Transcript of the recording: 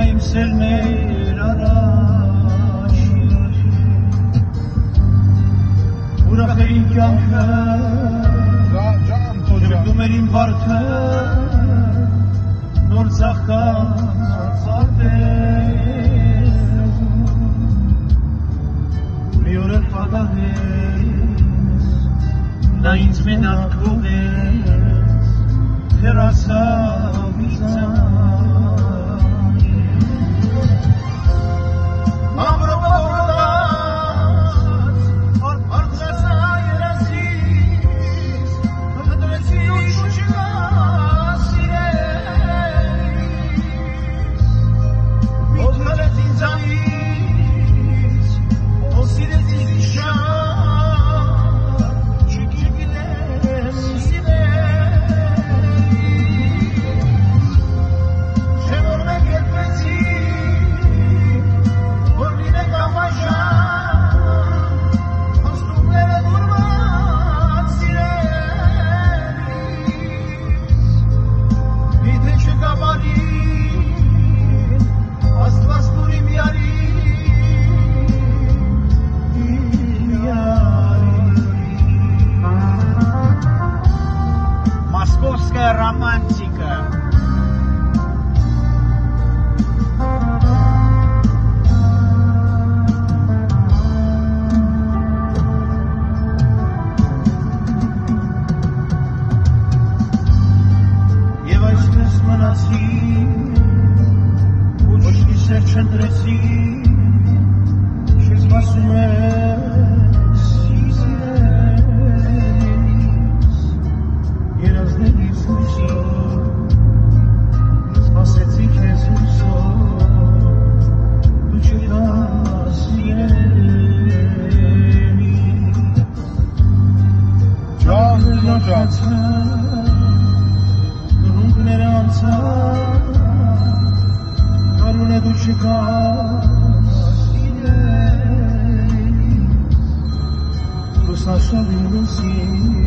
իմ սերներ առաջի ուրախ է իմ կյանքը Ջրգում էր իմ վարդը նոր ծաղկած արտերում մի օր էլ պատահեց նա ինձ մենակ թողեց հեռացավ ինձանից Романтика. Եվ այսպես մնացի, ոչ մի սեր չընտրեցի, չսպասում ես սիրելիս, երազներից Սպասեցի քեզ հուսով, դու չկաս սիրելիս Ճաղը լոջացան, դրունքները անցան, կարուն է դու չկաս սիրելիս Լուսնաշավի լուսին